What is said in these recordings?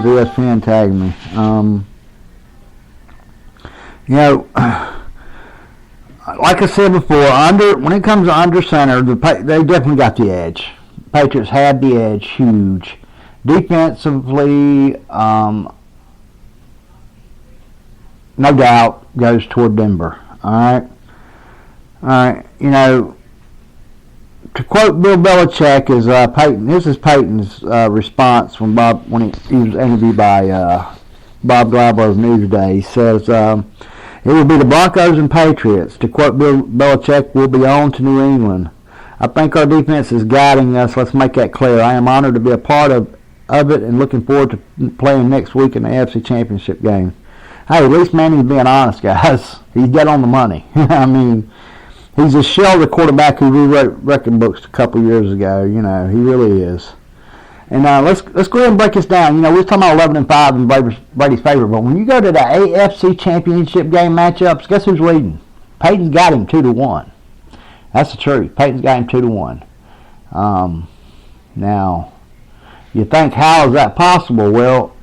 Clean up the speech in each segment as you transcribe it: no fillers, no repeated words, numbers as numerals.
because ESPN tagged me. You know, like I said before, when it comes to under center, they definitely got the edge. Patriots had the edge, huge. Defensively, no doubt, goes toward Denver. All right. You know, to quote Bill Belichick, is Peyton. This is Peyton's response when he was interviewed by Bob Gladwell of Newsday. He says, "It will be the Broncos and Patriots." To quote Bill Belichick, "We'll be on to New England. I think our defense is guiding us. Let's make that clear. I am honored to be a part of it and looking forward to playing next week in the AFC Championship game." Hey, at least Manning's being honest, guys. He's dead on the money. I mean, he's a shell of the quarterback who rewrote record books a couple years ago. You know, he really is. And let's go ahead and break this down. You know, we were talking about 11-5 in Brady's favor, but when you go to the AFC Championship game matchups, guess who's leading? Peyton's got him 2-1. That's the truth. Peyton's got him 2-1. Now, you think, how is that possible? Well,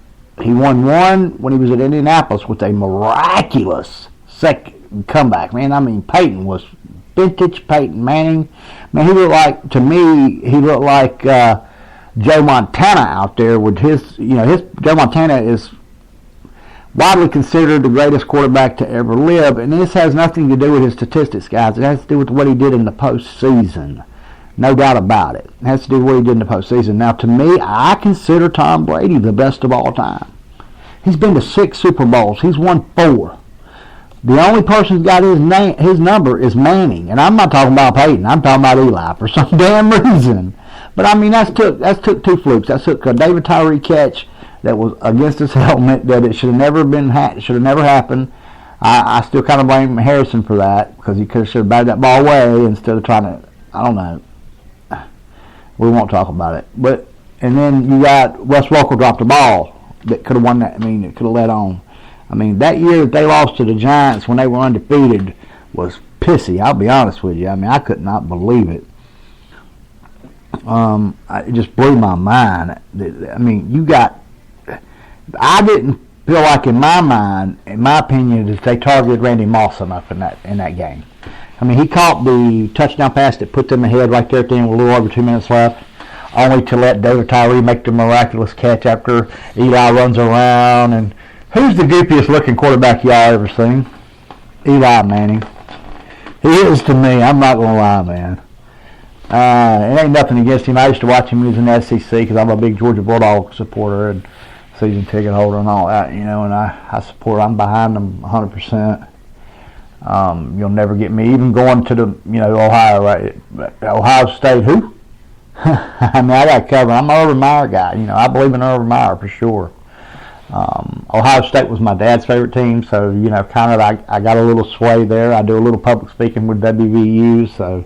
he won one when he was at Indianapolis with a miraculous second comeback. Man, I mean, Peyton was vintage Peyton Manning. Man, he looked like Joe Montana out there with Joe Montana is widely considered the greatest quarterback to ever live, and this has nothing to do with his statistics, guys. It has to do with what he did in the postseason. No doubt about it. It has to do with what he did in the postseason. Now, to me, I consider Tom Brady the best of all time. He's been to 6 Super Bowls. He's won 4. The only person who's got his number is Manning, and I'm not talking about Peyton. I'm talking about Eli for some damn reason. But I mean, that's took 2 flukes. That took a David Tyree catch that was against his helmet that it should have never happened. I still kind of blame Harrison for that because he should have batted that ball away instead of trying to. I don't know. We won't talk about it. And then you got Wes Welker dropped the ball that could have won that. I mean, it could have led on. I mean, that year that they lost to the Giants when they were undefeated was pissy. I'll be honest with you. I mean, I could not believe it. It just blew my mind. I mean, I didn't feel like in my opinion, that they targeted Randy Moss enough in that game. I mean, he caught the touchdown pass that put them ahead right there at the end with a little over 2 minutes left, only to let David Tyree make the miraculous catch after Eli runs around. And who's the goofiest looking quarterback y'all ever seen? Eli Manning. He is to me. I'm not going to lie, man. It ain't nothing against him. I used to watch him when he was in the SEC because I'm a big Georgia Bulldog supporter and season ticket holder and all that, and I'm behind them 100%. You'll never get me even going to the, Ohio, right? Ohio State, who? I mean, I got covered. I'm an Urban Meyer guy. I believe in Urban Meyer for sure. Ohio State was my dad's favorite team, so, kind of I got a little sway there. I do a little public speaking with WVU, so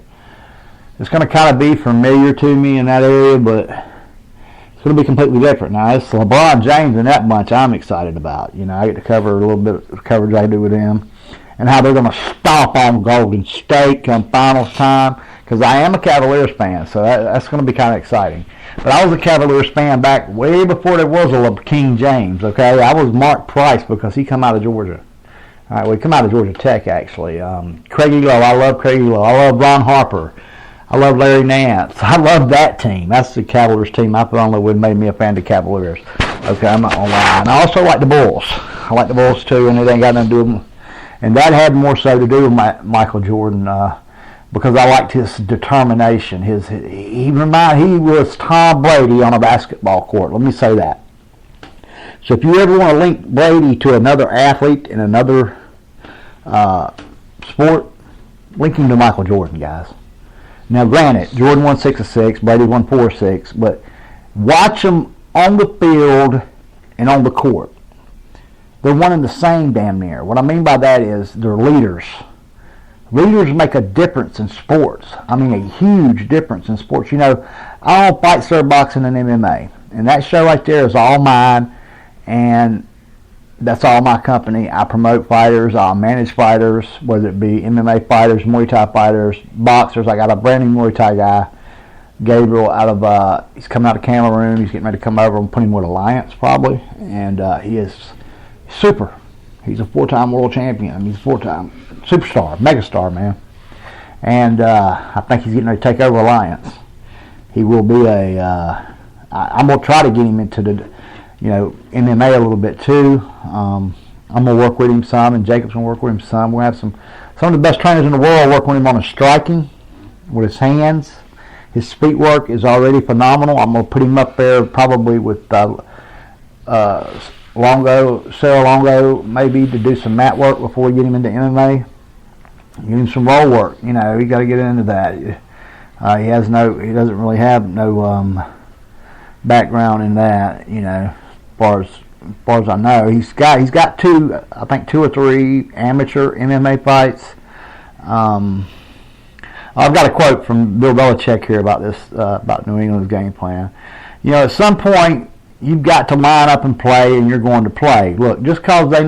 it's going to kind of be familiar to me in that area, but it's going to be completely different. Now, it's LeBron James and that bunch I'm excited about. I get to cover a little bit of coverage I do with him and how they're going to stomp on Golden State come finals time, because I am a Cavaliers fan, so that's going to be kind of exciting. But I was a Cavaliers fan back way before there was a King James, okay? I was Mark Price because he come out of Georgia. All right, well, he come out of Georgia Tech, actually. Craig Elo, I love Craig Elo. I love Ron Harper. I love Larry Nance. I love that team. That's the Cavaliers team I fell in love with, made me a fan of the Cavaliers. Okay, I'm not going to lie. And I also like the Bulls. I like the Bulls, too, and it ain't got nothing to do with them. And that had more so to do with Michael Jordan because I liked his determination. He was Tom Brady on a basketball court. Let me say that. So if you ever want to link Brady to another athlete in another sport, link him to Michael Jordan, guys. Now, granted, Jordan won 6 of 6, Brady won 4 of 6, but watch them on the field and on the court. They're one and the same damn near. What I mean by that is they're leaders. Leaders make a difference in sports. I mean, a huge difference in sports. I don't fight serve boxing and MMA, and that show right there is all mine, and that's all my company. I promote fighters. I manage fighters, whether it be MMA fighters, Muay Thai fighters, boxers. I got a brand new Muay Thai guy Gabriel out of he's coming out of Cameroon. He's getting ready to come over and put him with Alliance probably, and he is super. He's a 4-time world champion. I mean, he's a 4-time superstar, megastar, man. And I think he's getting ready to take over Alliance. He will be I'm gonna try to get him into the, MMA a little bit too. I'm gonna work with him some, and Jacob's gonna work with him some. We're gonna have some of the best trainers in the world working with him on his striking, with his hands. His feet work is already phenomenal. I'm gonna put him up there probably with Sarah Longo, maybe to do some mat work before we get him into MMA. Give him some roll work. You got to get into that. He doesn't really have no background in that. As far as I know, he's got two or three amateur MMA fights. I've got a quote from Bill Belichick here about this, about New England's game plan. At some point, you've got to line up and play, and you're going to play. Look, just because they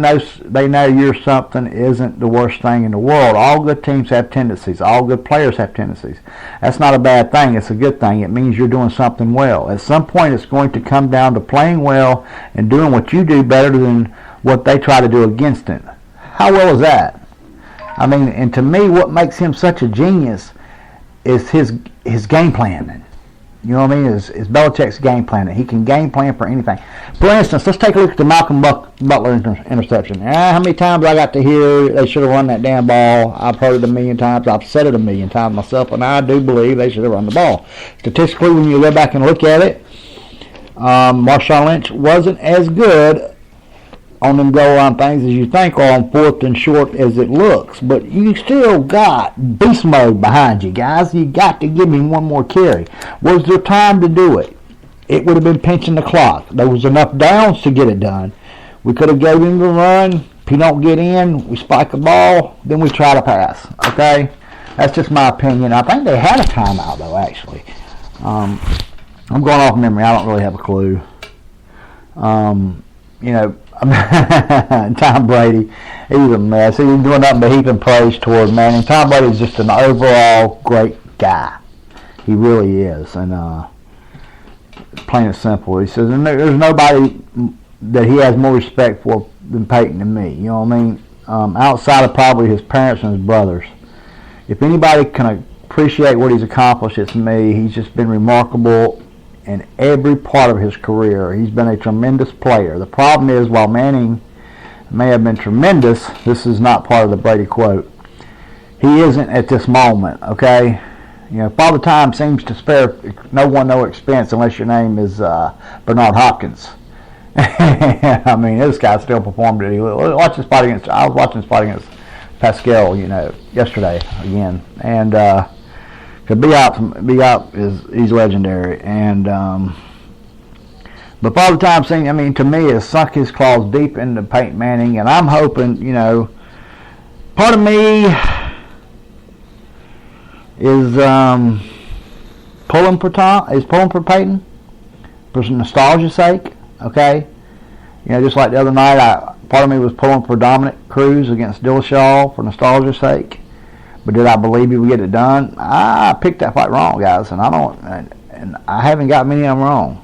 know you're something isn't the worst thing in the world. All good teams have tendencies. All good players have tendencies. That's not a bad thing. It's a good thing. It means you're doing something well. At some point, it's going to come down to playing well and doing what you do better than what they try to do against it. How well is that? I mean, and to me, what makes him such a genius is his game planning. You know what I mean? Is Belichick's game plan. He can game plan for anything. For instance, let's take a look at the Malcolm Butler interception. How many times I got to hear they should have run that damn ball? I've heard it a million times. I've said it a million times myself, and I do believe they should have run the ball. Statistically, when you go back and look at it, Marshawn Lynch wasn't as good on them goal-line things as you think, or on 4th and short as it looks. But you still got beast mode behind you, guys. You got to give him one more carry. Was there time to do it? It would have been pinching the clock. There was enough downs to get it done. We could have gave him the run. If he don't get in, we spike the ball, then we try to pass. Okay? That's just my opinion. I think they had a timeout, though, actually. I'm going off memory. I don't really have a clue. Tom Brady, he's a mess. He's doing nothing but heaping praise toward Manning. Tom Brady's just an overall great guy. He really is. And plain and simple, he says, there's nobody that he has more respect for than Peyton and me. You know what I mean? Outside of probably his parents and his brothers. If anybody can appreciate what he's accomplished, it's me. He's just been remarkable in every part of his career. He's been a tremendous player. The problem is, while Manning may have been tremendous, this is not part of the Brady quote. He isn't at this moment, okay? Father Time seems to spare no one no expense unless your name is Bernard Hopkins. I mean, this guy still performed it. I was watching this fight against Pascal, yesterday again, and he's legendary, and but Father Time to me, has sunk his claws deep into Peyton Manning, and I'm hoping, part of me is pulling for Peyton for some nostalgia's sake, okay? Just like the other night, part of me was pulling for Dominic Cruz against Dillashaw for nostalgia's sake. But did I believe he would get it done? I picked that fight wrong, guys, and I haven't got many of them wrong.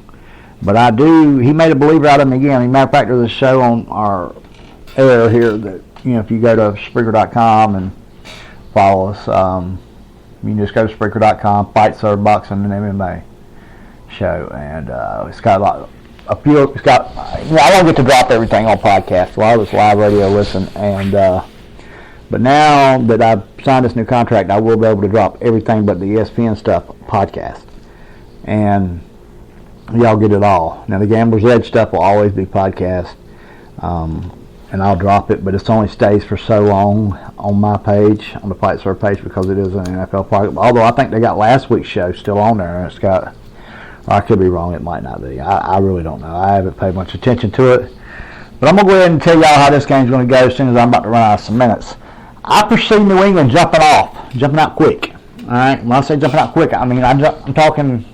But I do. He made a believer out of me again. As a matter of fact, there's a show on our air here that, if you go to Spreaker.com and follow us, you can just go to Spreaker.com, Fight Serve Boxing and MMA show, and it's got I don't get to drop everything on podcast. A lot of it's live radio listen, and but now that I've signed this new contract, I will be able to drop everything but the ESPN stuff podcast. And y'all get it all. Now, the Gambler's Edge stuff will always be podcast. And I'll drop it, but it only stays for so long on my page, on the Fight Serve page, because it is an NFL podcast. Although I think they got last week's show still on there. It's got, I could be wrong, it might not be. I really don't know. I haven't paid much attention to it. But I'm going to go ahead and tell y'all how this game's going to go as soon as I'm about to run out of some minutes. I perceive New England jumping out quick. All right, when I say jumping out quick, I mean I'm talking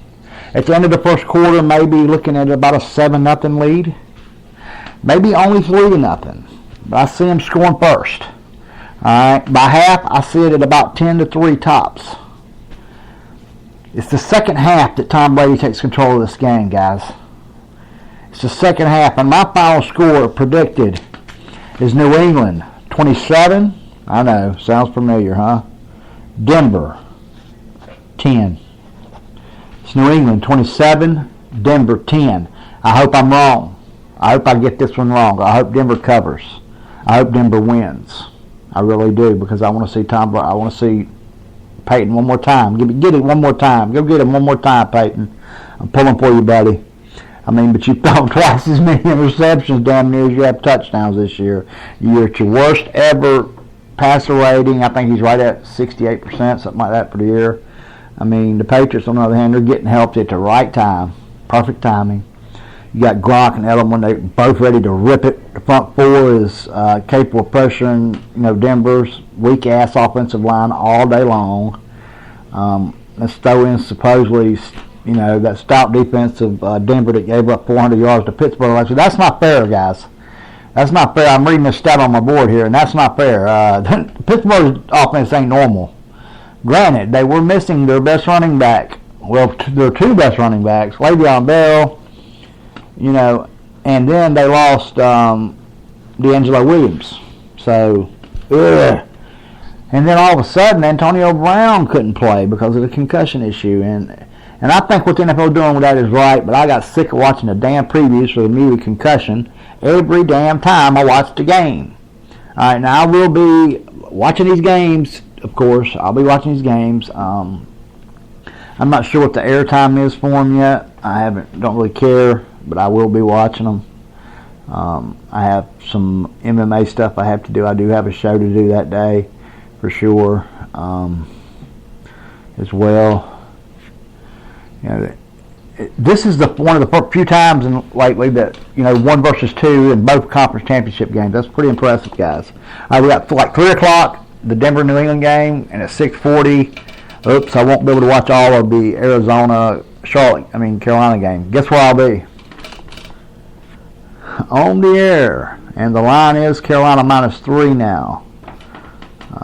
at the end of the first quarter, maybe looking at about a 7-0 lead, maybe only 3-0. But I see them scoring first. All right, by half, I see it at about 10-3 tops. It's the second half that Tom Brady takes control of this game, guys. It's the second half. And my final score predicted is New England 27. I know, sounds familiar, huh? Denver 10. It's New England 27, Denver 10. I hope I'm wrong. I hope I get this one wrong. I hope Denver covers. I hope Denver wins. I really do, because I want to see Tom Brady. I want to see Peyton one more time. Get it one more time. Go get him one more time, Peyton. I'm pulling for you, buddy. I mean, but you've thrown twice as many interceptions damn near as you have touchdowns this year. You're at your worst ever passer rating. I think he's right at 68%, something like that for the year. I mean, the Patriots, on the other hand, they're getting helped at the right time. Perfect timing. You got Gronk and Edelman. They're both ready to rip it. The front four is capable of pressuring, Denver's weak-ass offensive line all day long. Let's throw in supposedly, that stop defense of Denver that gave up 400 yards to Pittsburgh last week. That's not fair, guys. That's not fair. I'm reading this stat on my board here, and that's not fair. Pittsburgh's offense ain't normal. Granted, they were missing their best running back. Well, their two best running backs, Le'Veon Bell, and then they lost D'Angelo Williams. So, ugh. And then all of a sudden, Antonio Brown couldn't play because of the concussion issue. And I think what the NFL doing with that is right, but I got sick of watching the damn previews for the muted concussion every damn time I watch the game. All right, now I will be watching these games, of course. I'll be watching these games. I'm not sure what the airtime is for them yet. Don't really care, but I will be watching them. I have some MMA stuff I have to do. I do have a show to do that day, for sure, as well. This is one of the few times lately that 1 versus 2 in both conference championship games. That's pretty impressive, guys. We got like 3 o'clock the Denver New England game, and at 6:40. Oops, I won't be able to watch all of the Carolina game. Guess where I'll be? On the air, and the line is Carolina -3 now.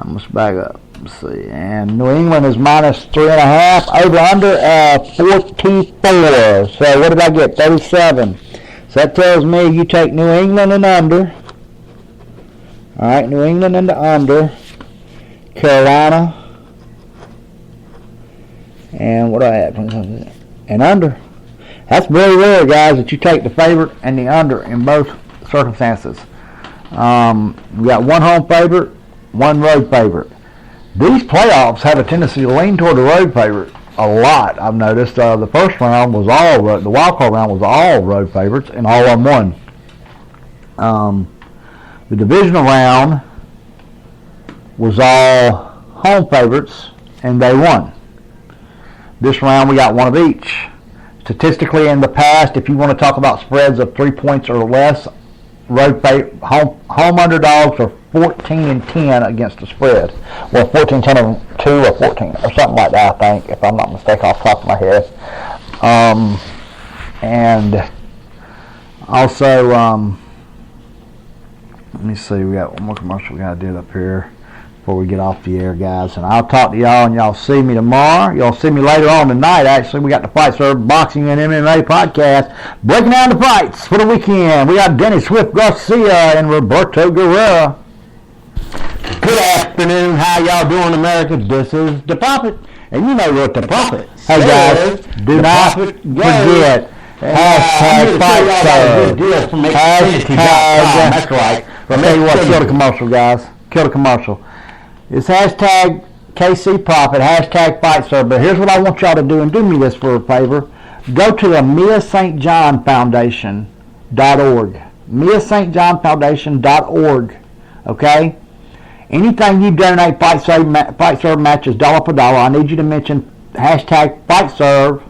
Let's back up. Let's see. And New England is -3.5. Over under 44. So what did I get? 37. So that tells me you take New England and under. All right, New England and the under. Carolina. And what do I have? And under. That's very rare, guys, that you take the favorite and the under in both circumstances. We got one home favorite, one road favorite. These playoffs have a tendency to lean toward the road favorite a lot. I've noticed the first round was all road. The wild card round was all road favorites, and all of them won. The divisional round was all home favorites, and they won. This round we got one of each. Statistically, in the past, if you want to talk about spreads of 3 points or less, home underdogs are 14-10 against the spread. Well, 14-10-2 or 14 or something like that, I think, if I'm not mistaken, off the top of my head. And also, let me see, we got one more commercial we got to do up here before we get off the air, guys. And I'll talk to y'all, and y'all see me tomorrow. Y'all see me later on tonight, actually. We got the Fight Serve Boxing and MMA podcast breaking down the fights for the weekend. We got Denny Swift Garcia and Roberto Guerrera. Good afternoon. How y'all doing, America? This is The Prophet. And you know what The Prophet says. Hey, guys, do not forget hashtag Fight Serve. That's right. I'll tell you what, kill the commercial, guys. Kill the commercial. It's hashtag KC Prophet, hashtag Fight Serve. But here's what I want y'all to do, and do me this for a favor. Go to the Mia St. John Foundation.org. Mia St. John Foundation.org. Okay? Anything you donate Fight Serve matches dollar for dollar. I need you to mention hashtag Fight Serve.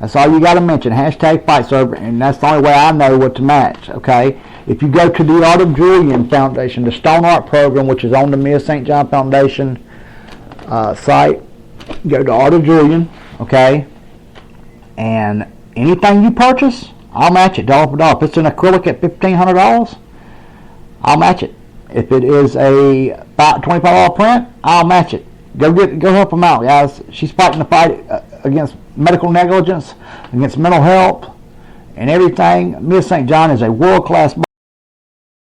That's all you got to mention, hashtag Fight Serve, and that's the only way I know what to match, okay? If you go to the Art of Julian Foundation, the Stone Art Program, which is on the Mia St. John Foundation site, go to Art of Julian, okay? And anything you purchase, I'll match it dollar for dollar. If it's an acrylic at $1,500, I'll match it. If it is a $25 print, I'll match it. Go help them out, guys. She's fighting the fight against medical negligence, against mental health, and everything. Miss St. John is a world-class